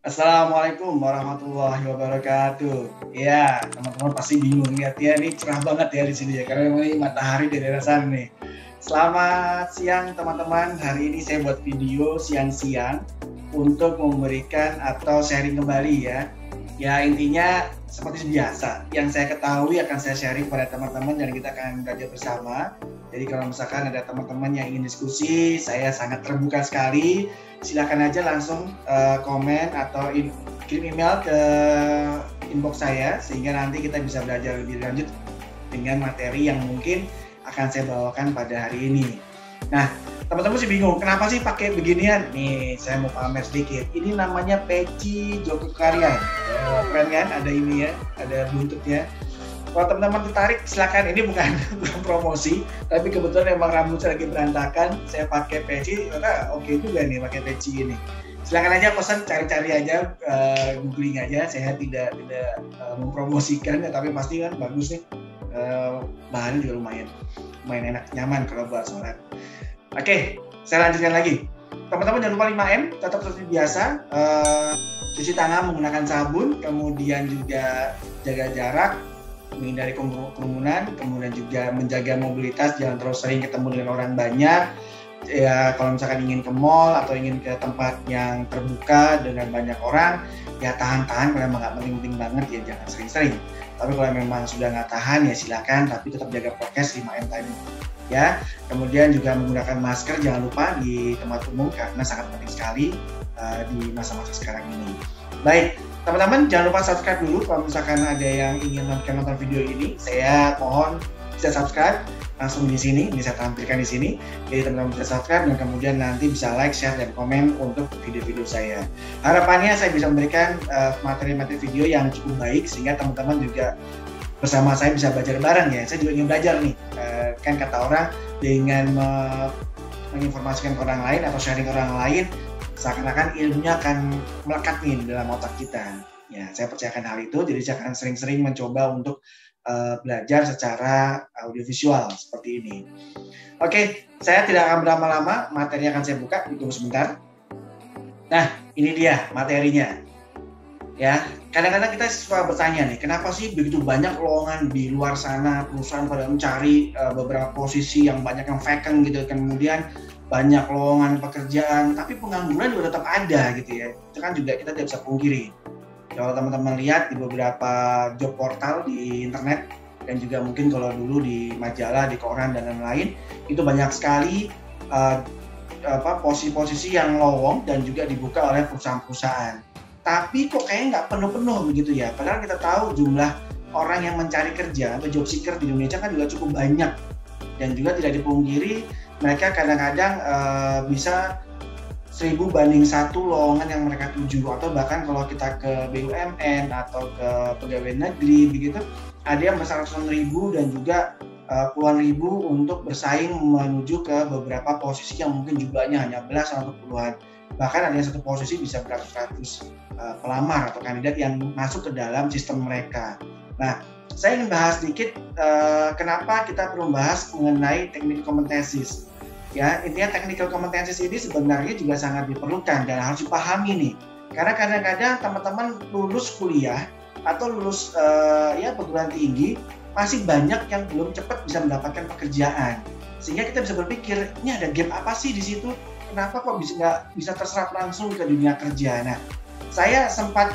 Assalamualaikum warahmatullahi wabarakatuh. Ya, teman-teman pasti bingung lihatnya ini cerah banget ya di sini ya, karena memang ini matahari di daerah sana nih. Selamat siang teman-teman. Hari ini saya buat video siang-siang untuk memberikan atau sharing kembali ya. Ya intinya seperti biasa, yang saya ketahui akan saya sharing pada teman-teman dan kita akan belajar bersama. Jadi kalau misalkan ada teman-teman yang ingin diskusi, saya sangat terbuka sekali. Silakan aja langsung komen atau kirim email ke inbox saya sehingga nanti kita bisa belajar lebih lanjut dengan materi yang mungkin akan saya bawakan pada hari ini. Nah, teman-teman sih bingung, kenapa sih pakai beginian? Nih, saya mau pamer sedikit. Ini namanya peci Joko Karya. Keren kan? Ada ini ya, ada buntutnya. Kalau teman-teman tertarik, silakan. Ini bukan promosi, tapi kebetulan memang rambut saya lagi berantakan. Saya pakai peci, karena oke juga nih pakai peci ini. Silakan aja pesan, cari-cari aja, googling aja. Saya tidak mempromosikan, ya, tapi pasti kan bagus nih. Bahannya juga lumayan enak, nyaman kalau buat sholat. Oke, saya lanjutkan lagi. Teman-teman jangan lupa 5M, tetap seperti biasa. Cuci tangan menggunakan sabun, kemudian juga jaga jarak, menghindari kerumunan, kemudian juga menjaga mobilitas, jangan terlalu sering ketemu dengan orang banyak. Ya, kalau misalkan ingin ke mall atau ingin ke tempat yang terbuka dengan banyak orang, ya tahan-tahan. Kalau memang nggak penting-penting banget, ya jangan sering-sering. Tapi kalau memang sudah nggak tahan, ya silakan, tapi tetap jaga prokes 5M tadi. Ya, kemudian juga menggunakan masker, jangan lupa di tempat umum karena sangat penting sekali di masa-masa sekarang ini. Baik, teman-teman jangan lupa subscribe dulu kalau misalkan ada yang ingin nonton video ini. Saya mohon bisa subscribe langsung di sini, bisa tampilkan di sini. Jadi teman-teman bisa subscribe dan kemudian nanti bisa like, share, dan komen untuk video-video saya. Harapannya saya bisa memberikan materi-materi video yang cukup baik sehingga teman-teman juga bersama saya bisa belajar bareng ya. Saya juga ingin belajar nih, kan kata orang dengan menginformasikan ke orang lain atau sharing ke orang lain, seakan-akan ilmunya akan melekat nih dalam otak kita. Ya, saya percayakan hal itu, jadi saya akan sering-sering mencoba untuk belajar secara audiovisual seperti ini. Oke, saya tidak akan berlama-lama, materi akan saya buka, tunggu sebentar. Nah, ini dia materinya. Ya, kadang-kadang kita suka bertanya nih, kenapa sih begitu banyak lowongan di luar sana, perusahaan pada mencari beberapa posisi yang banyak yang vacant gitu, kemudian banyak lowongan pekerjaan, tapi pengangguran juga tetap ada gitu ya. Itu kan juga kita tidak bisa pungkiri. Kalau teman-teman lihat di beberapa job portal di internet dan juga mungkin kalau dulu di majalah, di koran dan lain-lain, itu banyak sekali posisi-posisi yang lowong dan juga dibuka oleh perusahaan-perusahaan. Tapi kok kayaknya nggak penuh-penuh begitu ya. Padahal kita tahu jumlah orang yang mencari kerja atau job seeker di Indonesia kan juga cukup banyak. Dan juga tidak dipungkiri mereka kadang-kadang bisa 1000 banding 1 lowongan yang mereka tuju. Atau bahkan kalau kita ke BUMN atau ke pegawai negeri begitu, ada yang besar 100.000 dan juga puluhan ribu untuk bersaing menuju ke beberapa posisi yang mungkin jumlahnya hanya belasan atau puluhan. Bahkan ada yang satu posisi bisa beratus-ratus pelamar atau kandidat yang masuk ke dalam sistem mereka. Nah, saya ingin bahas sedikit kenapa kita perlu membahas mengenai technical competencies. Ya, intinya technical competencies ini sebenarnya juga sangat diperlukan dan harus dipahami nih. Karena kadang-kadang teman-teman lulus kuliah atau lulus perguruan tinggi masih banyak yang belum cepat bisa mendapatkan pekerjaan. Sehingga kita bisa berpikir, ini ada gap apa sih di situ? Kenapa kok nggak bisa terserap langsung ke dunia kerja? Nah, saya sempat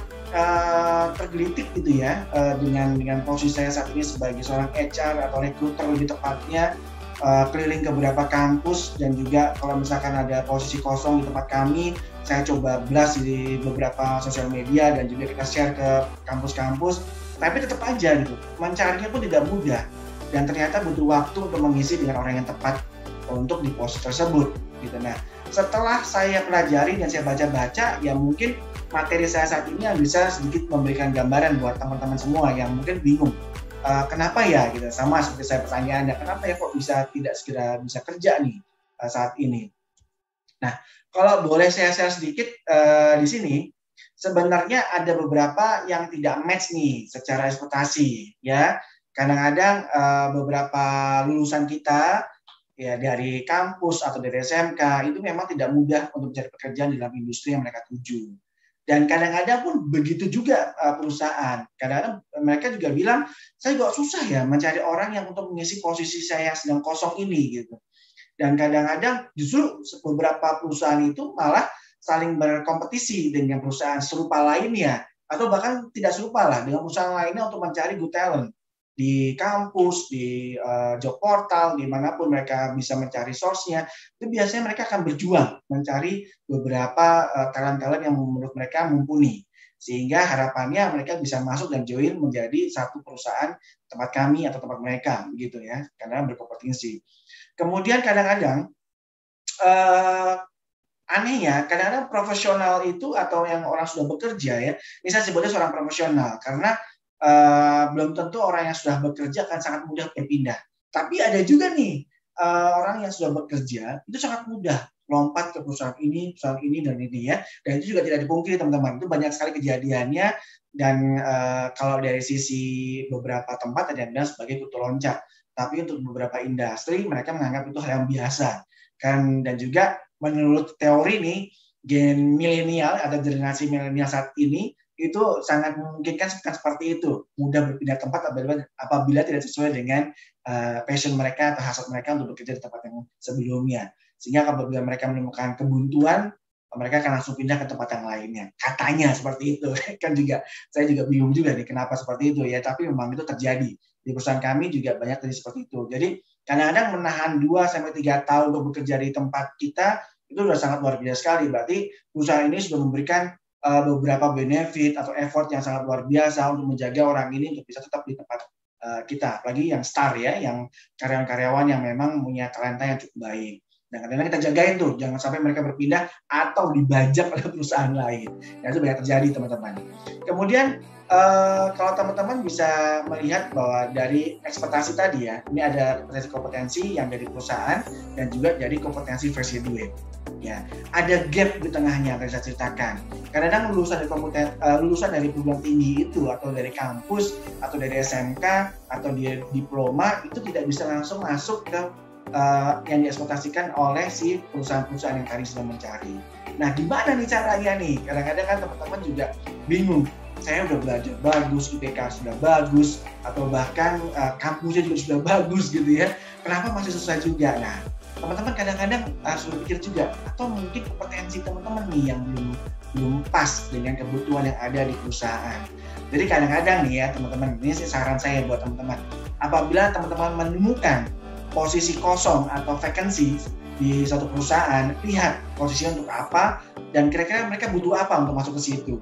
tergelitik gitu ya dengan posisi saya saat ini sebagai seorang HR atau recruiter lebih tepatnya, keliling ke beberapa kampus dan juga kalau misalkan ada posisi kosong di tempat kami, saya coba blast di beberapa sosial media dan juga kita share ke kampus-kampus. Tapi tetap aja gitu, mencarinya pun tidak mudah dan ternyata butuh waktu untuk mengisi dengan orang yang tepat untuk di posisi tersebut gitu. Nah, setelah saya pelajari dan saya baca-baca, ya mungkin materi saya saat ini yang bisa sedikit memberikan gambaran buat teman-teman semua yang mungkin bingung kenapa ya gitu, sama seperti saya pertanyaannya, kenapa ya kok bisa tidak segera bisa kerja nih saat ini. Nah, kalau boleh saya share sedikit di sini, sebenarnya ada beberapa yang tidak match nih secara ekspektasi ya. Kadang-kadang beberapa lulusan kita ya dari kampus atau dari SMK itu memang tidak mudah untuk mencari pekerjaan di dalam industri yang mereka tuju. Dan kadang-kadang pun begitu juga perusahaan. Kadang-kadang mereka juga bilang, saya juga susah ya mencari orang yang untuk mengisi posisi saya yang sedang kosong ini gitu. Dan kadang-kadang justru beberapa perusahaan itu malah saling berkompetisi dengan perusahaan serupa lainnya, atau bahkan tidak serupa lah dengan perusahaan lainnya untuk mencari good talent di kampus, di job portal, dimanapun mereka bisa mencari source-nya. Itu biasanya mereka akan berjuang mencari beberapa talent-talent yang menurut mereka mumpuni, sehingga harapannya mereka bisa masuk dan join menjadi satu perusahaan tempat kami atau tempat mereka, begitu ya, karena berkompetisi. Kemudian kadang-kadang anehnya, kadang-kadang profesional itu atau yang orang sudah bekerja ya, ini saya sebutnya seorang profesional karena belum tentu orang yang sudah bekerja akan sangat mudah berpindah. Tapi ada juga nih orang yang sudah bekerja itu sangat mudah lompat ke perusahaan ini dan ini ya. Dan itu juga tidak dipungkiri teman-teman. Itu banyak sekali kejadiannya dan kalau dari sisi beberapa tempat ada yang bilang sebagai kutu loncat. Tapi untuk beberapa industri mereka menganggap itu hal yang biasa. Dan juga menurut teori nih gen milenial atau generasi milenial saat ini itu sangat memungkinkan seperti itu, mudah berpindah tempat apabila tidak sesuai dengan passion mereka atau hasrat mereka untuk bekerja di tempat yang sebelumnya. Sehingga apabila mereka menemukan kebuntuan, mereka akan langsung pindah ke tempat yang lainnya. Katanya seperti itu. Kan juga saya juga bingung juga nih kenapa seperti itu ya, tapi memang itu terjadi. Di perusahaan kami juga banyak terjadi seperti itu. Jadi kadang-kadang menahan 2-3 tahun untuk bekerja di tempat kita itu sudah sangat luar biasa sekali. Berarti perusahaan ini sudah memberikan beberapa benefit atau effort yang sangat luar biasa untuk menjaga orang ini untuk bisa tetap di tempat kita. Apalagi yang star ya, yang karyawan-karyawan yang memang punya talenta yang cukup baik. Dan kadang-kadang kita jagain tuh, jangan sampai mereka berpindah atau dibajak oleh perusahaan lain. Dan itu banyak terjadi teman-teman. Kemudian kalau teman-teman bisa melihat bahwa dari ekspektasi tadi ya, ini ada kompetensi yang dari perusahaan dan juga dari kompetensi versi duit. Ya, ada gap di tengahnya yang saya ceritakan. Kadang-kadang lulusan dari perguruan tinggi itu atau dari kampus atau dari SMK atau di diploma itu tidak bisa langsung masuk ke yang diekspektasikan oleh si perusahaan-perusahaan yang tadi sedang mencari. Nah, gimana nih caranya nih? Kadang-kadang kan teman-teman juga bingung. Saya udah belajar bagus, IPK sudah bagus, atau bahkan kampusnya juga sudah bagus gitu ya. Kenapa masih susah juga? Nah, teman-teman kadang-kadang harus berpikir juga, atau mungkin kompetensi teman-teman nih yang belum pas dengan kebutuhan yang ada di perusahaan. Jadi kadang-kadang nih ya teman-teman, ini sih saran saya buat teman-teman. Apabila teman-teman menemukan posisi kosong atau vacancy di suatu perusahaan, lihat posisinya untuk apa dan kira-kira mereka butuh apa untuk masuk ke situ.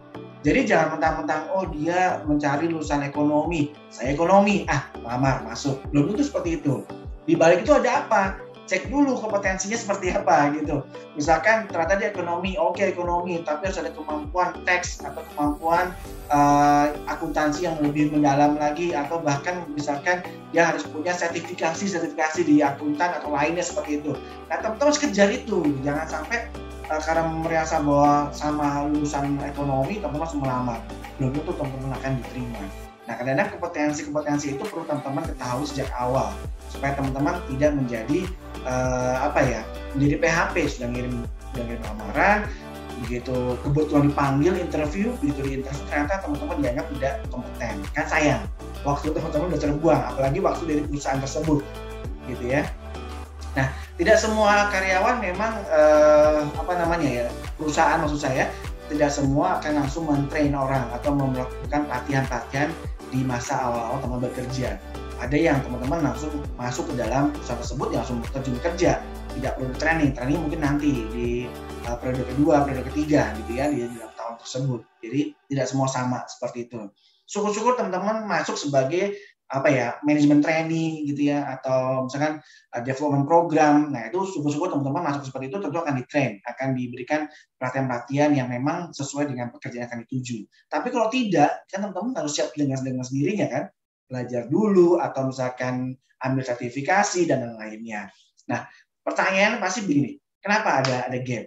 Jadi jangan mentang-mentang, oh dia mencari lulusan ekonomi, saya ekonomi, lamar masuk. Belum tentu seperti itu. Di balik itu ada apa? Cek dulu kompetensinya seperti apa gitu. Misalkan ternyata dia ekonomi, oke ekonomi, tapi harus ada kemampuan teks atau kemampuan akuntansi yang lebih mendalam lagi, atau bahkan misalkan dia harus punya sertifikasi di akuntan atau lainnya seperti itu. Nah teman-teman harus kejar itu, jangan sampai karena merasa bahwa sama lulusan ekonomi teman-teman langsung melamar, belum tentu teman-teman akan diterima. Nah kadang-kadang kompetensi itu perlu teman-teman ketahui sejak awal supaya teman-teman tidak menjadi menjadi PHP sudah ngirim lamaran, begitu kebetulan dipanggil interview, begitu di interview ternyata teman-teman dianggap tidak kompeten, kan sayang waktu teman-teman udah terbuang, apalagi waktu dari perusahaan tersebut gitu ya. Nah tidak semua karyawan memang perusahaan maksud saya tidak semua akan langsung men-train orang atau melakukan pelatihan di masa awal-awal teman bekerja. Ada yang teman-teman langsung masuk ke dalam perusahaan tersebut yang langsung terjun kerja, tidak perlu training mungkin nanti di periode kedua, periode ketiga gitu ya di dalam tahun tersebut. Jadi tidak semua sama seperti itu. Syukur-syukur teman-teman masuk sebagai manajemen training gitu ya, atau misalkan development program. Nah itu syukur-syukur teman-teman masuk seperti itu, tentu akan di-train, akan diberikan pelatihan-pelatihan yang memang sesuai dengan pekerjaan yang akan dituju. Tapi kalau tidak, kan teman-teman harus siap dengan sendirinya kan, belajar dulu atau misalkan ambil sertifikasi dan lain-lainnya. Nah pertanyaan pasti begini, kenapa ada gap?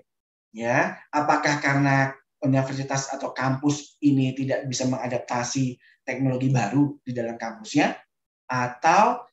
Ya, apakah karena universitas atau kampus ini tidak bisa mengadaptasi teknologi baru di dalam kampusnya, atau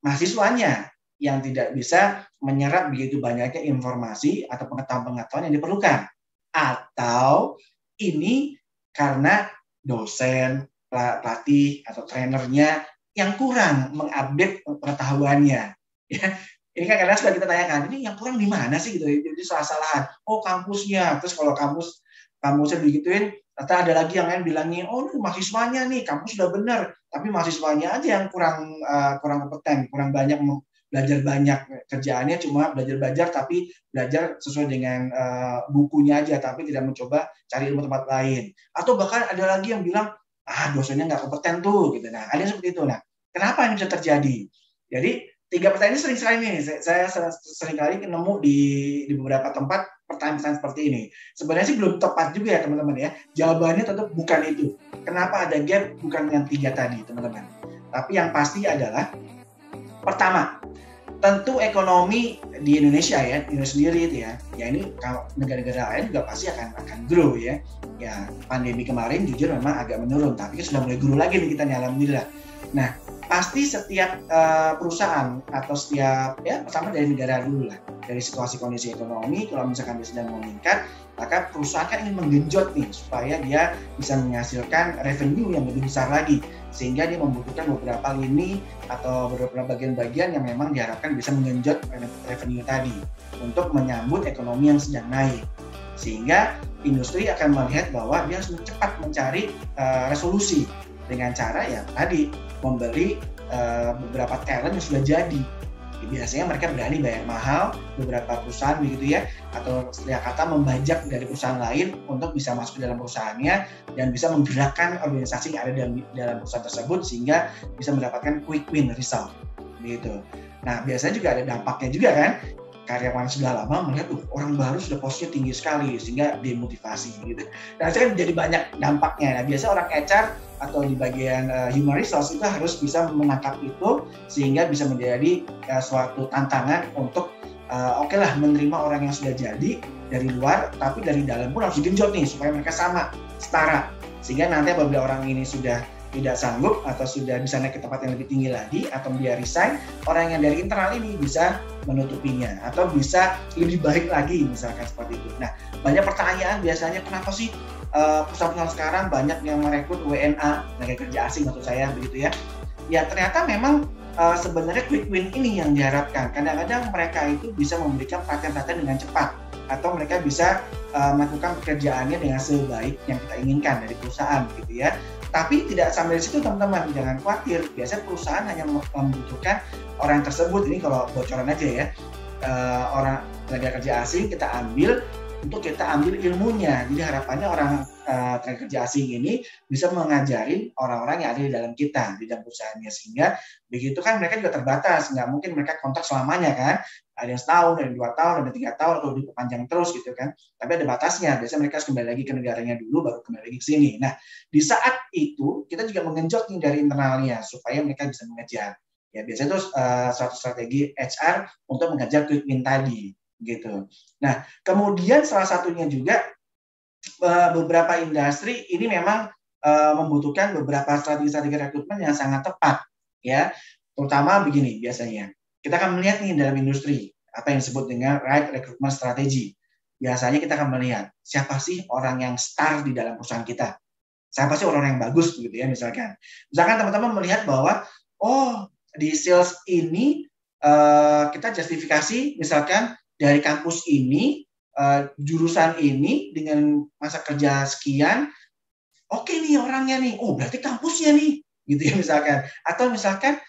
mahasiswanya yang tidak bisa menyerap begitu banyaknya informasi atau pengetahuan-pengetahuan yang diperlukan, atau Ini karena dosen, pelatih atau trainernya yang kurang mengupdate pengetahuannya. Ya, ini kan kadang sudah kita tanyakan, ini yang kurang di mana sih gitu? Jadi salah-salahan. Oh, kampusnya. Terus kalau kampusnya digituin, ternyata ada lagi yang lain bilangin, oh ini mahasiswanya nih, kampus sudah benar, tapi mahasiswanya aja yang kurang kompeten, kurang banyak belajar banyak, kerjaannya cuma belajar tapi belajar sesuai dengan bukunya aja, tapi tidak mencoba cari ilmu tempat lain. Atau bahkan ada lagi yang bilang, dosennya nggak kompeten tuh, gitu. Nah, ada yang seperti itu. Nah, kenapa ini bisa terjadi? Jadi 3 pertanyaan ini sering sekali nih, saya sering kali nemu di beberapa tempat pertanyaan-pertanyaan seperti ini. Sebenarnya sih belum tepat juga ya teman-teman ya. Jawabannya tetap bukan itu. Kenapa ada gap? Bukan yang 3 tadi teman-teman. Tapi yang pasti adalah pertama, tentu ekonomi di Indonesia ya, Indonesia sendiri itu ya. Ya ini kalau negara-negara lain juga pasti akan grow ya. Ya pandemi kemarin jujur memang agak menurun, tapi sudah mulai grow lagi nih kita nih alhamdulillah. Nah, pasti setiap perusahaan atau setiap ya pertama dari negara dulu lah, dari situasi kondisi ekonomi, kalau misalkan dia sedang meningkat, maka perusahaan kan ingin menggenjot nih supaya dia bisa menghasilkan revenue yang lebih besar lagi, sehingga dia membutuhkan beberapa lini atau beberapa bagian-bagian yang memang diharapkan bisa menggenjot revenue tadi untuk menyambut ekonomi yang sedang naik, sehingga industri akan melihat bahwa dia harus cepat mencari resolusi dengan cara ya tadi membeli beberapa talent yang sudah jadi. Biasanya mereka berani bayar mahal beberapa perusahaan begitu ya, atau setelah kata membajak dari perusahaan lain untuk bisa masuk ke dalam perusahaannya dan bisa menggerakkan organisasi yang ada dalam perusahaan tersebut sehingga bisa mendapatkan quick win result begitu. Nah, biasanya juga ada dampaknya juga kan. Karyawan sudah lama melihat orang baru sudah posnya tinggi sekali sehingga demotivasi gitu. Nah, itu kan jadi banyak dampaknya. Nah, biasanya orang HR atau di bagian human resource itu harus bisa menangkap itu sehingga bisa menjadi suatu tantangan untuk oke lah menerima orang yang sudah jadi dari luar, tapi dari dalam pun harus digenjot nih supaya mereka sama, setara, sehingga nanti apabila orang ini sudah tidak sanggup atau sudah bisa naik ke tempat yang lebih tinggi lagi atau dia resign, orang yang dari internal ini bisa menutupinya atau bisa lebih baik lagi misalkan seperti itu. Nah, banyak pertanyaan biasanya kenapa sih perusahaan-perusahaan sekarang banyak yang merekrut WNA, tenaga kerja asing maksud saya begitu ya. Ya ternyata memang sebenarnya quick win ini yang diharapkan. Kadang-kadang mereka itu bisa memberikan pelatihan-pelatihan dengan cepat atau mereka bisa melakukan pekerjaannya dengan sebaik yang kita inginkan dari perusahaan gitu ya. Tapi tidak sampai di situ teman-teman, jangan khawatir. Biasanya perusahaan hanya membutuhkan orang tersebut, ini kalau bocoran aja ya, orang tenaga kerja asing kita ambil untuk kita ambil ilmunya. Jadi harapannya orang tenaga kerja asing ini bisa mengajarin orang-orang yang ada di dalam kita, di dalam perusahaannya. Sehingga begitu kan mereka juga terbatas, nggak mungkin mereka kontrak selamanya kan. Ada yang setahun, ada yang 2 tahun, ada 3 tahun, atau diperpanjang terus gitu kan. Tapi ada batasnya, biasanya mereka harus kembali lagi ke negaranya dulu, baru kembali lagi ke sini. Nah, di saat itu kita juga mengenjot nih dari internalnya, supaya mereka bisa mengejar. Ya, biasanya itu suatu strategi HR untuk mengejar quick win tadi. Gitu. Nah, kemudian salah satunya juga beberapa industri ini memang membutuhkan beberapa strategi-strategi rekrutmen yang sangat tepat, ya. Terutama begini biasanya. Kita akan melihat nih dalam industri apa yang disebut dengan right recruitment strategy. Biasanya kita akan melihat siapa sih orang yang star di dalam perusahaan kita. Siapa sih orang yang bagus gitu ya misalkan. Misalkan teman-teman melihat bahwa di sales ini kita justifikasi misalkan dari kampus ini, jurusan ini dengan masa kerja sekian, oke nih orangnya nih, berarti kampusnya nih, gitu ya misalkan. Atau misalkan,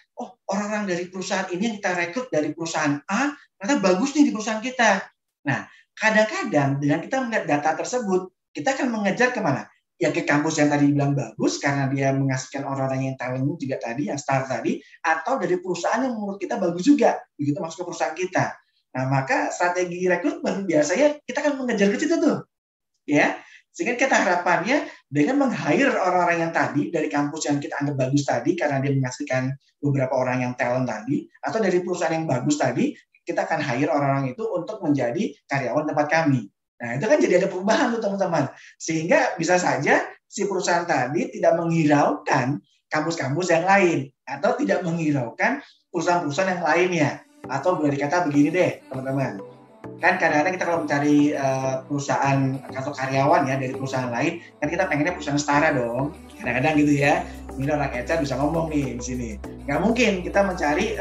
orang-orang dari perusahaan ini yang kita rekrut dari perusahaan A, ternyata bagus nih di perusahaan kita. Nah, kadang-kadang dengan kita melihat data tersebut, kita akan mengejar kemana? Ya ke kampus yang tadi bilang bagus, karena dia menghasilkan orang-orang yang talent juga tadi, yang star tadi, atau dari perusahaan yang menurut kita bagus juga, begitu masuk ke perusahaan kita. Nah, maka strategi rekrutmen biasanya kita akan mengejar ke situ tuh. Ya. Sehingga kita harapannya dengan meng-hire orang-orang yang tadi dari kampus yang kita anggap bagus tadi karena dia menghasilkan beberapa orang yang talent tadi, atau dari perusahaan yang bagus tadi, kita akan hire orang-orang itu untuk menjadi karyawan tempat kami. Nah, itu kan jadi ada perubahan tuh teman-teman. Sehingga bisa saja si perusahaan tadi tidak menghiraukan kampus-kampus yang lain atau tidak menghiraukan perusahaan-perusahaan yang lainnya. Atau boleh dikata begini deh teman-teman, Kan kadang-kadang kita kalau mencari perusahaan atau karyawan ya dari perusahaan lain, kan kita pengennya perusahaan setara dong. Kadang-kadang gitu ya. Ini orang HR bisa ngomong nih di sini. Nggak mungkin kita mencari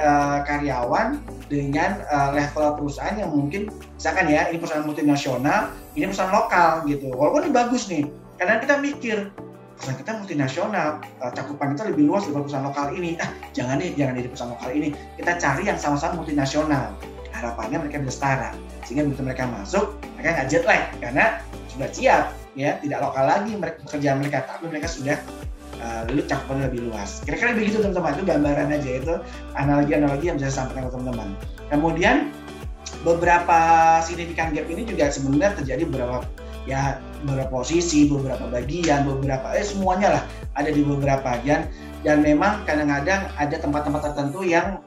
karyawan dengan level perusahaan yang mungkin, misalkan ya, ini perusahaan multinasional, ini perusahaan lokal gitu. Walaupun ini bagus nih, kadang kita mikir, perusahaan kita multinasional, cakupan kita lebih luas daripada perusahaan lokal ini. Jangan di perusahaan lokal ini. Kita cari yang sama-sama multinasional. Harapannya mereka bisa setara, sehingga begitu mereka masuk, mereka nggak jet lag karena sudah siap, ya, tidak lokal lagi pekerjaan mereka, tapi mereka sudah cakupan lebih luas. Kira-kira begitu teman-teman, itu gambaran aja, itu analogi-analogi yang bisa saya sampaikan ke teman-teman. Kemudian beberapa signifikan gap ini juga sebenarnya terjadi beberapa posisi, beberapa bagian, semuanya lah ada di beberapa bagian, dan memang kadang-kadang ada tempat-tempat tertentu yang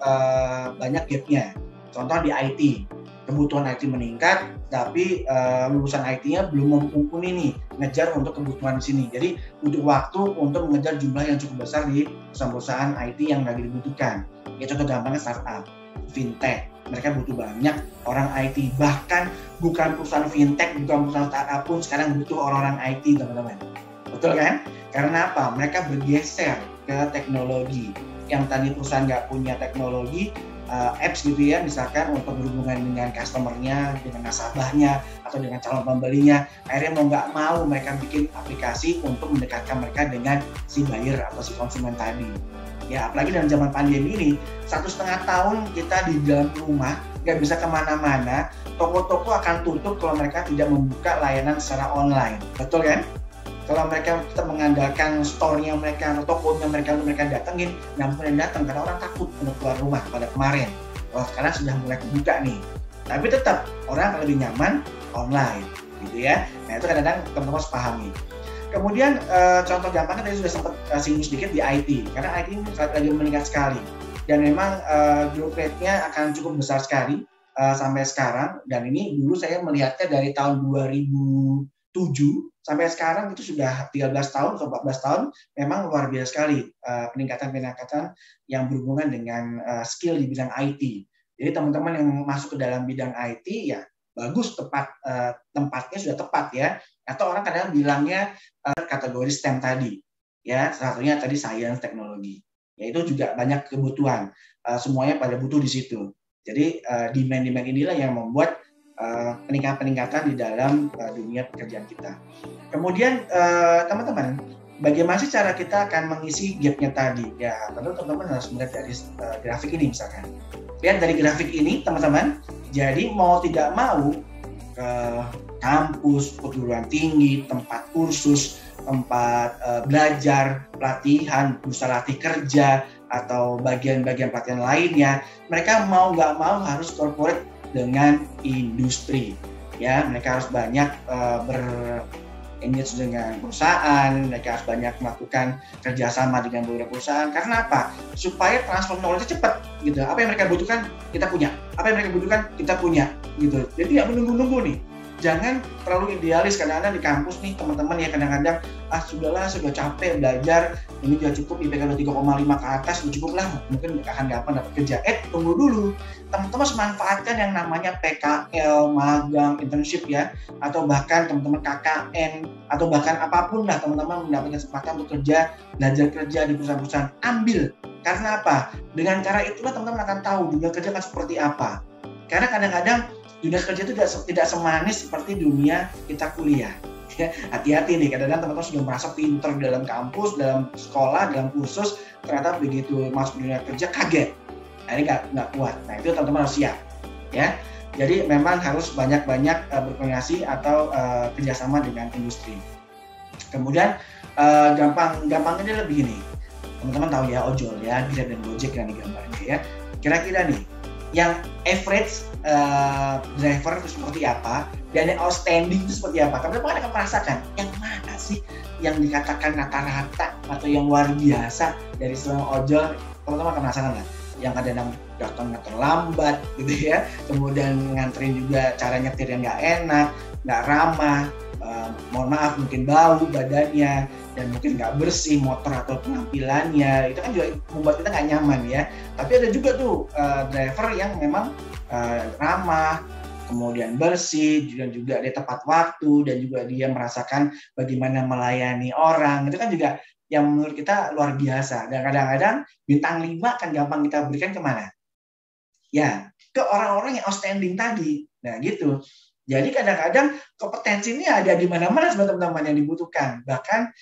banyak gapnya. Contoh di IT, kebutuhan IT meningkat, tapi lulusan IT-nya belum mumpuni nih ngejar untuk kebutuhan di sini. Jadi butuh waktu untuk mengejar jumlah yang cukup besar di perusahaan-perusahaan IT yang lagi dibutuhkan. Ya contoh gampangnya startup, fintech, mereka butuh banyak orang IT. Bahkan bukan perusahaan fintech, bukan perusahaan startup pun sekarang butuh orang-orang IT, teman-teman. Betul kan? Karena apa? Mereka bergeser ke teknologi. Yang tadi perusahaan nggak punya teknologi, apps gitu ya, misalkan untuk berhubungan dengan customer-nya, dengan nasabahnya, atau dengan calon pembelinya, akhirnya mau nggak mau mereka bikin aplikasi untuk mendekatkan mereka dengan si buyer atau si konsumen tadi. Ya, apalagi dalam zaman pandemi ini, 1,5 tahun kita di dalam rumah, nggak bisa kemana-mana, toko-toko akan tutup kalau mereka tidak membuka layanan secara online. Betul kan? Kalau mereka tetap mengandalkan store-nya mereka atau tokonya mereka untuk mereka datengin, nggak mungkin datang karena orang takut untuk keluar rumah pada kemarin. Kalau sekarang sudah mulai kebuka nih, tapi tetap orang akan lebih nyaman online, gitu ya. Nah itu kadang-kadang teman-teman harus pahami. Kemudian contoh gampangnya tadi sudah sempat singgung sedikit di IT, karena IT ini lagi meningkat sekali, dan memang growth rate-nya akan cukup besar sekali sampai sekarang. Dan ini dulu saya melihatnya dari tahun 2007 sampai sekarang itu sudah 13 tahun atau 14 tahun, memang luar biasa sekali peningkatan yang berhubungan dengan skill di bidang IT. Jadi teman-teman yang masuk ke dalam bidang IT ya bagus, tempatnya sudah tepat ya. Atau orang kadang bilangnya kategori STEM tadi, ya satunya tadi science, teknologi. Ya itu juga banyak kebutuhan, semuanya pada butuh di situ. Jadi demand inilah yang membuat peningkatan di dalam dunia pekerjaan kita. Kemudian teman-teman, bagaimana sih cara kita akan mengisi gapnya tadi? Ya tentu teman-teman harus melihat dari grafik ini misalkan. Lihat dari grafik ini teman-teman, jadi mau tidak mau kampus, perguruan tinggi, tempat kursus, tempat belajar, pelatihan, usaha latih kerja, atau bagian-bagian pelatihan lainnya, mereka mau nggak mau harus corporate dengan industri. Ya, mereka harus banyak engage dengan perusahaan, mereka harus banyak melakukan kerjasama dengan beberapa perusahaan. Karena apa? Supaya transfer knowledge cepat, gitu. Apa yang mereka butuhkan, kita punya. Apa yang mereka butuhkan, kita punya, gitu. Jadi tidak menunggu-nunggu nih. Jangan terlalu idealis. Kadang-kadang di kampus nih teman-teman ya kadang-kadang sudah capek belajar, ini sudah cukup IPK 3,5 ke atas, sudah cukup lah, mungkin akan gampang dapat kerja. Tunggu dulu, teman-teman harus manfaatkan yang namanya PKL, magang, internship ya, atau bahkan teman-teman KKN, atau bahkan apapun lah teman-teman mendapatkan kesempatan bekerja, belajar kerja di perusahaan-perusahaan, ambil. Karena apa? Dengan cara itulah teman-teman akan tahu dunia kerja akan seperti apa. Karena kadang-kadang dunia kerja itu tidak semanis seperti dunia kita kuliah. Ya, hati-hati nih, kadang-kadang teman-teman sudah merasa pinter dalam kampus, dalam sekolah, dalam kursus, ternyata begitu masuk dunia kerja kaget, akhirnya nggak kuat. Nah itu teman-teman harus siap, ya. Jadi memang harus banyak-banyak berkoordinasi atau kerjasama dengan industri. Kemudian gampangnya lebih nih, teman-teman tahu ya ojol ya, Grab dan Gojek yang digambarnya ya. Kira-kira nih, yang average driver itu seperti apa dan yang outstanding itu seperti apa. Teman-teman akan merasakan yang mana sih yang dikatakan rata-rata atau yang luar biasa dari semua ojol. Teman-teman akan merasakan lah yang kadang datangnya terlambat gitu ya, kemudian nganterin juga cara nyetir yang nggak enak, nggak ramah, mohon maaf mungkin bau badannya, dan mungkin nggak bersih motor atau penampilannya, itu kan juga membuat kita nggak nyaman ya. Tapi ada juga tuh driver yang memang ramah, kemudian bersih, dan juga dia tepat waktu, dan juga dia merasakan bagaimana melayani orang. Itu kan juga yang menurut kita luar biasa. Dan kadang-kadang bintang 5 kan gampang kita berikan kemana? Ya, ke orang-orang yang outstanding tadi. Nah, gitu. Jadi kadang-kadang kompetensi ini ada di mana-mana teman-teman yang dibutuhkan. Bahkan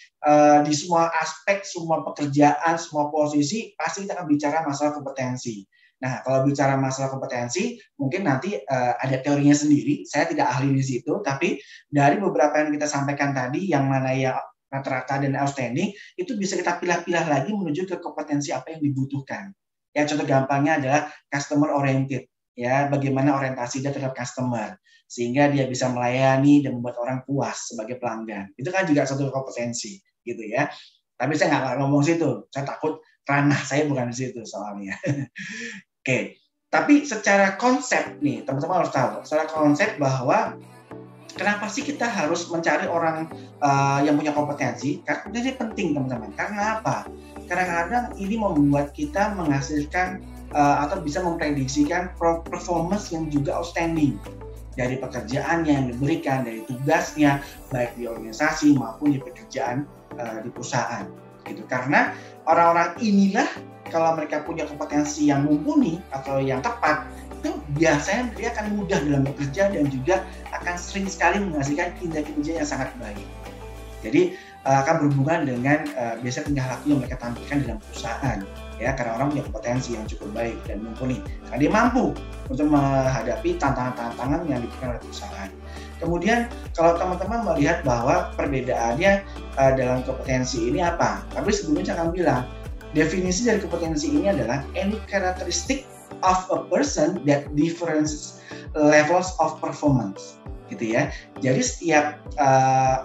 di semua aspek, semua pekerjaan, semua posisi, pasti kita akan bicara masalah kompetensi. Nah, kalau bicara masalah kompetensi, mungkin nanti ada teorinya sendiri. Saya tidak ahli di situ, tapi dari beberapa yang kita sampaikan tadi, yang mana ya rata-rata dan outstanding, itu bisa kita pilah-pilah lagi menuju ke kompetensi apa yang dibutuhkan. Ya, contoh gampangnya adalah customer oriented. Ya, bagaimana orientasi dia terhadap customer sehingga dia bisa melayani dan membuat orang puas sebagai pelanggan. Itu kan juga satu kompetensi, gitu ya. Tapi saya nggak ngomong situ. Saya takut ranah saya bukan di situ soalnya. Oke. Tapi secara konsep nih, teman-teman harus tahu. Secara konsep bahwa kenapa sih kita harus mencari orang yang punya kompetensi? Karena ini penting, teman-teman. Karena apa? Kadang-kadang ini membuat kita menghasilkan atau bisa memprediksikan performance yang juga outstanding dari pekerjaannya yang diberikan, dari tugasnya, baik di organisasi maupun di pekerjaan di perusahaan. Gitu. Karena orang-orang inilah kalau mereka punya kompetensi yang mumpuni atau yang tepat, itu biasanya dia akan mudah dalam bekerja dan juga akan sering sekali menghasilkan kinerja yang sangat baik. Jadi akan berhubungan dengan biasa tingkah laku yang mereka tampilkan dalam perusahaan, ya, karena orang punya kompetensi yang cukup baik dan mumpuni, karena dia mampu untuk menghadapi tantangan-tantangan yang diberikan oleh perusahaan. Kemudian kalau teman-teman melihat bahwa perbedaannya dalam kompetensi ini apa, tapi sebelumnya saya akan bilang definisi dari kompetensi ini adalah any characteristic of a person that different levels of performance. Gitu ya. Jadi setiap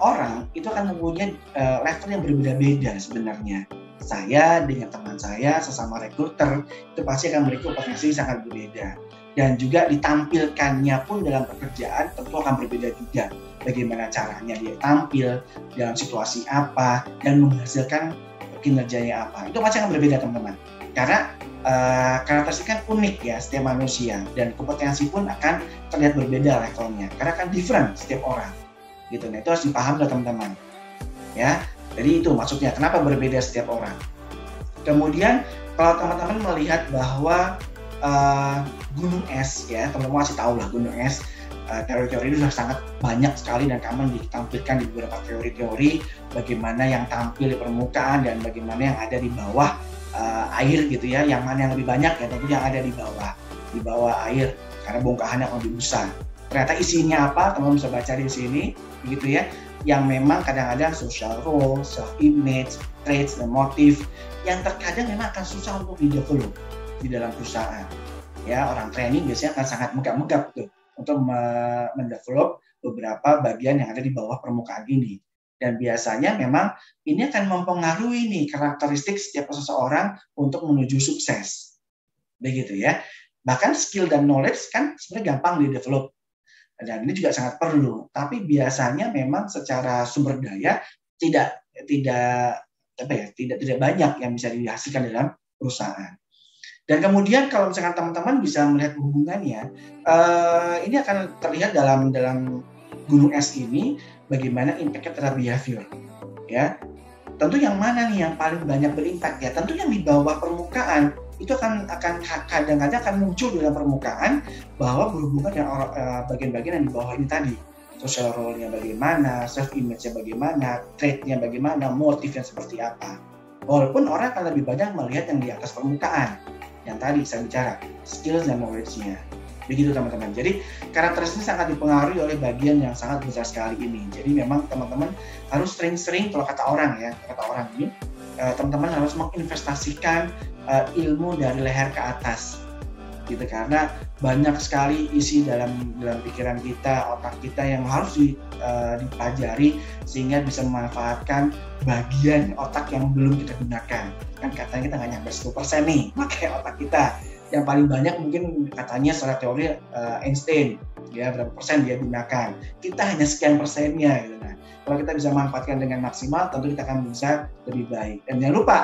orang itu akan mempunyai level yang berbeda-beda sebenarnya. Saya dengan teman saya sesama rekruter itu pasti akan memiliki kompetensi sangat berbeda. Dan juga ditampilkannya pun dalam pekerjaan tentu akan berbeda juga. Bagaimana caranya dia tampil, dalam situasi apa, dan menghasilkan kinerjanya apa. Itu pasti akan berbeda, teman-teman. Karena karakteristik kan unik ya setiap manusia, dan kompetensi pun akan terlihat berbeda levelnya karena kan different setiap orang gitu. Nah, itu harus dipahami teman-teman ya. Jadi itu maksudnya kenapa berbeda setiap orang. Kemudian kalau teman-teman melihat bahwa gunung es ya, teman-teman masih tahu lah gunung es, teori-teori itu sudah sangat banyak sekali dan akan ditampilkan di beberapa teori-teori bagaimana yang tampil di permukaan dan bagaimana yang ada di bawah air gitu ya, yang mana yang lebih banyak ya tentu yang ada di bawah air karena bongkahannya akan lebih besar. Ternyata isinya apa teman-teman bisa baca di sini gitu ya, yang memang kadang-kadang social role, self image, traits dan motif yang terkadang memang akan susah untuk di-develop di dalam perusahaan ya. Orang training biasanya akan sangat megap-megap tuh untuk mendevelop beberapa bagian yang ada di bawah permukaan ini. Dan biasanya memang ini akan mempengaruhi nih karakteristik setiap seseorang untuk menuju sukses. Begitu ya. Bahkan skill dan knowledge kan sebenarnya gampang di-develop. Dan ini juga sangat perlu. Tapi biasanya memang secara sumber daya tidak banyak yang bisa dihasilkan dalam perusahaan. Dan kemudian kalau misalkan teman-teman bisa melihat hubungannya, ini akan terlihat dalam gunung es ini bagaimana impact terhadap behavior ya. Tentu yang mana nih yang paling banyak berimpact ya, tentu yang di bawah permukaan itu akan kadang-kadang akan muncul dalam permukaan bahwa berhubungan dengan bagian-bagian yang di bawah ini tadi, social role-nya bagaimana, self image-nya bagaimana, trait-nya bagaimana, motifnya seperti apa. Walaupun orang akan lebih banyak melihat yang di atas permukaan yang tadi saya bicara, skills dan knowledge-nya. Begitu teman-teman. Jadi karakteristik sangat dipengaruhi oleh bagian yang sangat besar sekali ini. Jadi memang teman-teman harus sering-sering, kalau kata orang ini, teman-teman harus menginvestasikan ilmu dari leher ke atas. Gitu, karena banyak sekali isi dalam pikiran kita, otak kita yang harus dipelajari sehingga bisa memanfaatkan bagian otak yang belum kita gunakan. Kan katanya kita nggak nyampe 10% nih pakai otak kita. Yang paling banyak mungkin katanya secara teori Einstein, ya berapa persen dia gunakan. Kita hanya sekian persennya. Gitu. Nah, kalau kita bisa manfaatkan dengan maksimal, tentu kita akan bisa lebih baik. Dan jangan lupa,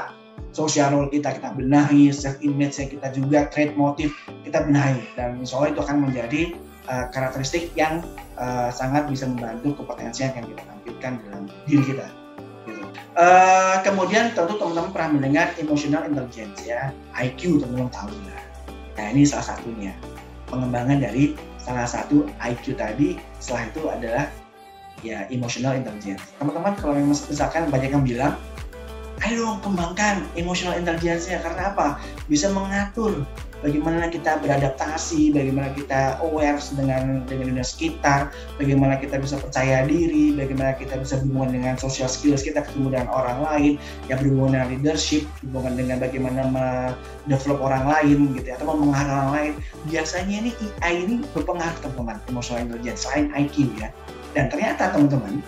social role kita benahi, self image kita juga, trait motif kita benahi. Dan insya Allah itu akan menjadi karakteristik yang sangat bisa membantu kompetensi yang akan kita tampilkan dalam diri kita. Gitu. Kemudian tentu teman-teman pernah mendengar emotional intelligence ya, IQ teman-teman tahu lah. Nah ini salah satunya pengembangan dari salah satu IQ tadi. Setelah itu adalah ya emotional intelligence. Teman-teman kalau misalkan banyak yang bilang, ayo dong kembangkan emotional intelligence-nya, karena apa? Bisa mengatur bagaimana kita beradaptasi, bagaimana kita aware dengan dunia sekitar, bagaimana kita bisa percaya diri, bagaimana kita bisa berhubungan dengan social skills kita, ketemu dengan orang lain, ya berhubungan dengan leadership, berhubungan dengan bagaimana mendevelop orang lain gitu ya, atau mempengaruhi orang lain. Biasanya ini EI ini berpengaruh teman-teman, emotional intelligence selain IQ ya. Dan ternyata teman-teman,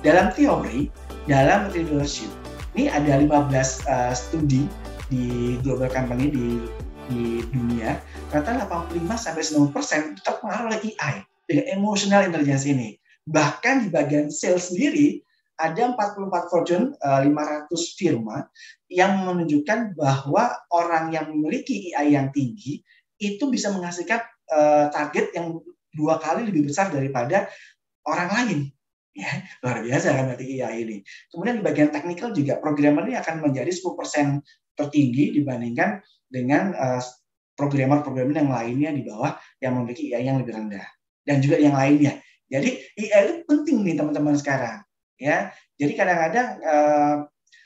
dalam teori, dalam leadership, ini ada 15 studi di global company di dunia, ternyata 85-90% terpengaruh oleh EI dengan emotional intelligence ini. Bahkan di bagian sales sendiri, ada 44 Fortune 500 firma yang menunjukkan bahwa orang yang memiliki EI yang tinggi itu bisa menghasilkan target yang 2 kali lebih besar daripada orang lain. Ya, luar biasa kan berarti EI ini. Kemudian di bagian teknikal juga, programmer ini akan menjadi 10% tertinggi dibandingkan dengan programmer-programmer yang lainnya di bawah yang memiliki EI yang lebih rendah. Dan juga yang lainnya. Jadi EI itu penting nih teman-teman sekarang. Ya, jadi kadang-kadang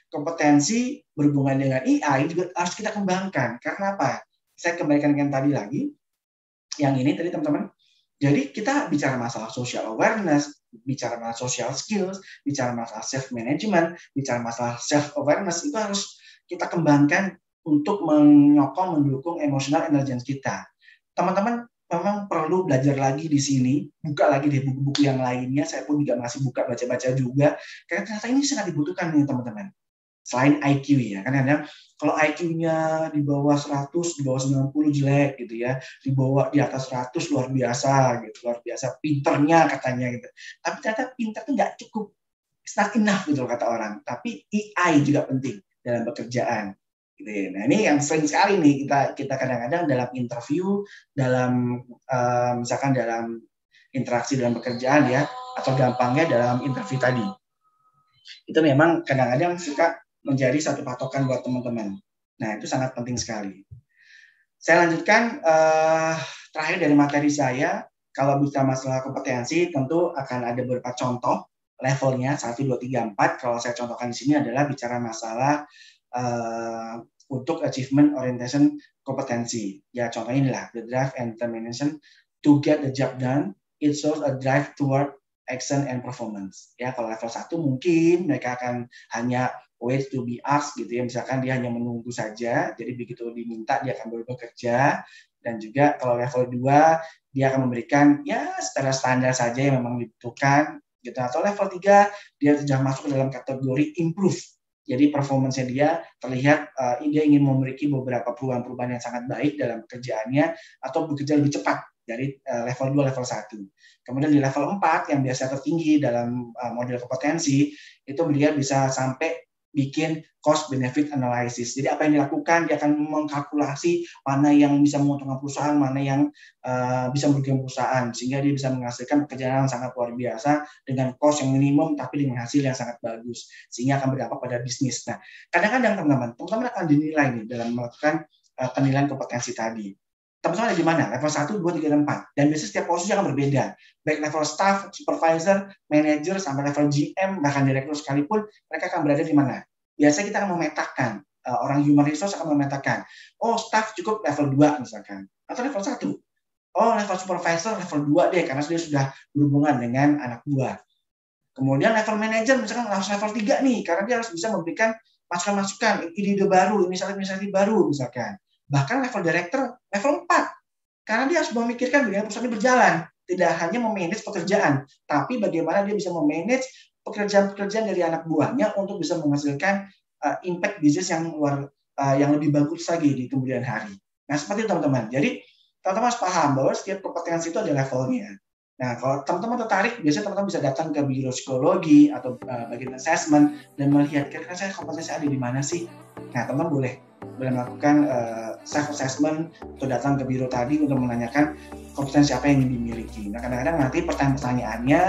kompetensi berhubungan dengan EI juga harus kita kembangkan. Karena apa? Saya kembalikan yang tadi lagi. Yang ini tadi teman-teman. Jadi kita bicara masalah social awareness, bicara masalah social skills, bicara masalah self-management, bicara masalah self-awareness, itu harus kita kembangkan untuk menyokong, mendukung emotional intelligence kita. Teman-teman memang perlu belajar lagi di sini, buka lagi di buku-buku yang lainnya, saya pun juga masih buka baca-baca juga, karena ternyata ini sangat dibutuhkan nih teman-teman. Selain IQ ya, kadang-kadang kalau IQ-nya di bawah 100, di bawah 90 jelek gitu ya, di atas 100 luar biasa gitu, luar biasa pinternya katanya gitu. Tapi ternyata pinter itu nggak cukup, it's not enough gitu kata orang. Tapi EI juga penting dalam pekerjaan. Gitu ya. Nah ini yang sering sekali nih kita kadang-kadang dalam interview, dalam misalkan dalam interaksi dalam pekerjaan ya, atau gampangnya dalam interview tadi. Itu memang kadang-kadang suka menjadi satu patokan buat teman-teman. Nah, itu sangat penting sekali. Saya lanjutkan terakhir dari materi saya. Kalau bicara masalah kompetensi, tentu akan ada beberapa contoh levelnya 1, 2, 3, 4. Kalau saya contohkan di sini adalah bicara masalah untuk achievement orientation kompetensi. Ya, contohnya inilah the drive and determination to get the job done. It shows a drive toward action and performance. Ya, kalau level 1 mungkin mereka akan hanya wait to be asked gitu ya, misalkan dia hanya menunggu saja, jadi begitu diminta dia akan bekerja. Dan juga kalau level 2 dia akan memberikan ya secara standar saja yang memang dibutuhkan gitu. Atau level 3 dia sudah masuk ke dalam kategori improve. Jadi performance-nya dia terlihat dia ingin memiliki beberapa perubahan-perubahan yang sangat baik dalam pekerjaannya atau bekerja lebih cepat dari level 2, level 1. Kemudian di level 4 yang biasa tertinggi dalam model kompetensi, itu dia bisa sampai bikin cost benefit analysis. Jadi apa yang dilakukan, dia akan mengkalkulasi mana yang bisa menguntungkan perusahaan, mana yang bisa merugikan perusahaan, sehingga dia bisa menghasilkan pekerjaan yang sangat luar biasa dengan cost yang minimum tapi dengan hasil yang sangat bagus, sehingga akan berdampak pada bisnis. Nah, kadang-kadang teman-teman akan dinilai nih dalam melakukan penilaian kompetensi tadi. Teman-teman ada di mana? Level 1, 2, 3, dan 4. Dan biasanya setiap posisi akan berbeda. Baik level staff, supervisor, manager, sampai level GM, bahkan direktur sekalipun, mereka akan berada di mana? Biasanya kita akan memetakan, orang human resource akan memetakan, oh staff cukup level 2 misalkan, atau level 1. Oh level supervisor level 2 deh, karena dia sudah berhubungan dengan anak buah. Kemudian level manager misalkan harus level 3 nih, karena dia harus bisa memberikan masukan-masukan, ide-ide baru, inisiatif baru misalkan. Bahkan level director level 4, karena dia harus memikirkan bagaimana perusahaan ini berjalan, tidak hanya memanage pekerjaan, tapi bagaimana dia bisa memanage pekerjaan-pekerjaan dari anak buahnya untuk bisa menghasilkan impact bisnis yang lebih bagus lagi di kemudian hari. Nah, seperti itu teman-teman. Jadi, teman-teman harus paham bahwa setiap kompetensi itu ada levelnya. Nah, kalau teman-teman tertarik, biasanya teman-teman bisa datang ke biro psikologi atau bagian assessment dan melihat kira-kira saya kompetensi ada di mana sih. Nah, teman-teman boleh melakukan self assessment atau datang ke biro tadi untuk menanyakan kompetensi apa yang dimiliki. Nah, kadang-kadang nanti pertanyaan-pertanyaannya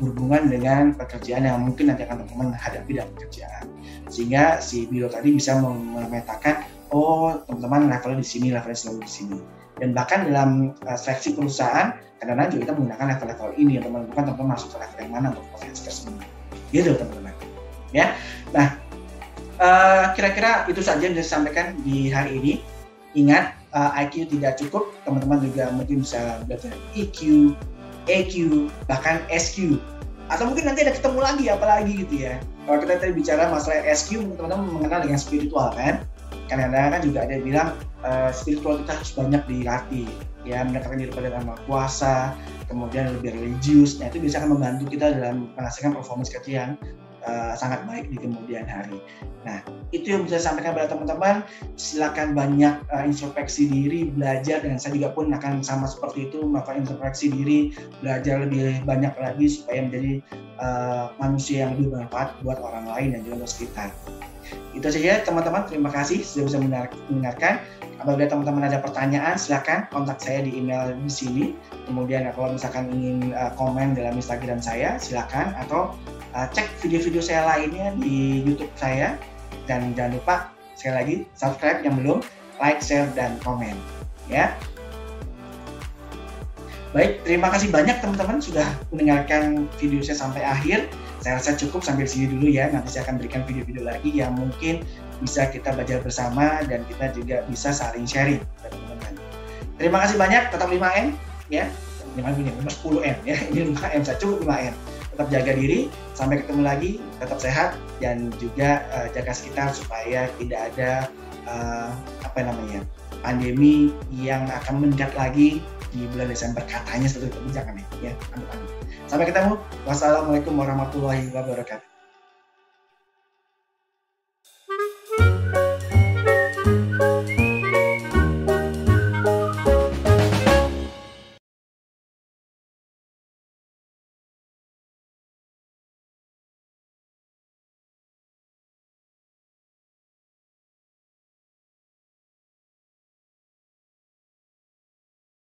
berhubungan dengan pekerjaan yang mungkin nanti akan teman-teman hadapi dalam pekerjaan. Sehingga si Bilo tadi bisa memetakan, oh teman-teman levelnya di sini, levelnya selalu di sini. Dan bahkan dalam seleksi perusahaan, kadang-kadang juga kita menggunakan level-level ini, ya teman-teman, bukan teman-teman masuk ke level yang mana untuk kompetensi tersebut. Gitu teman-teman. Ya, nah kira-kira itu saja yang bisa disampaikan di hari ini. Ingat, IQ tidak cukup, teman-teman juga mungkin bisa belajar EQ, EQ, bahkan SQ. Atau mungkin nanti ada ketemu lagi, apalagi gitu ya. Kalau kita tadi bicara masalah SQ, teman-teman mengenal dengan spiritual kan. Kadang-kadang kan juga ada yang bilang spiritual kita harus banyak dilatih, ya, mendekatkan diri pada Yang Maha Kuasa, kemudian lebih religius. Nah, itu bisa akan membantu kita dalam menghasilkan performance kerja yang sangat baik di kemudian hari. Nah, itu yang bisa saya sampaikan pada teman-teman. Silakan banyak introspeksi diri, belajar, dan saya juga pun akan sama seperti itu, melakukan introspeksi diri, belajar lebih banyak lagi supaya menjadi manusia yang lebih bermanfaat buat orang lain dan juga untuk sekitar. Itu saja teman-teman, terima kasih sudah bisa mendengarkan. Apabila teman-teman ada pertanyaan, silakan kontak saya di email di sini. Kemudian kalau misalkan ingin komen dalam Instagram saya, silakan, atau cek video-video saya lainnya di YouTube saya. Dan jangan lupa sekali lagi subscribe yang belum, like, share, dan komen. Ya. Baik, terima kasih banyak teman-teman sudah mendengarkan video saya sampai akhir. Saya rasa cukup sampai sini dulu ya. Nanti saya akan berikan video-video lagi yang mungkin bisa kita belajar bersama dan kita juga bisa saling sharing teman-teman. Terima kasih banyak, tetap 5M ya. 10M ya. Ini 5M, saya cukup 5M. Tetap jaga diri, sampai ketemu lagi, tetap sehat, dan juga jaga sekitar supaya tidak ada pandemi yang akan meningkat lagi di bulan Desember, katanya seperti itu, jangan ya. Sampai ketemu. Wassalamualaikum warahmatullahi wabarakatuh.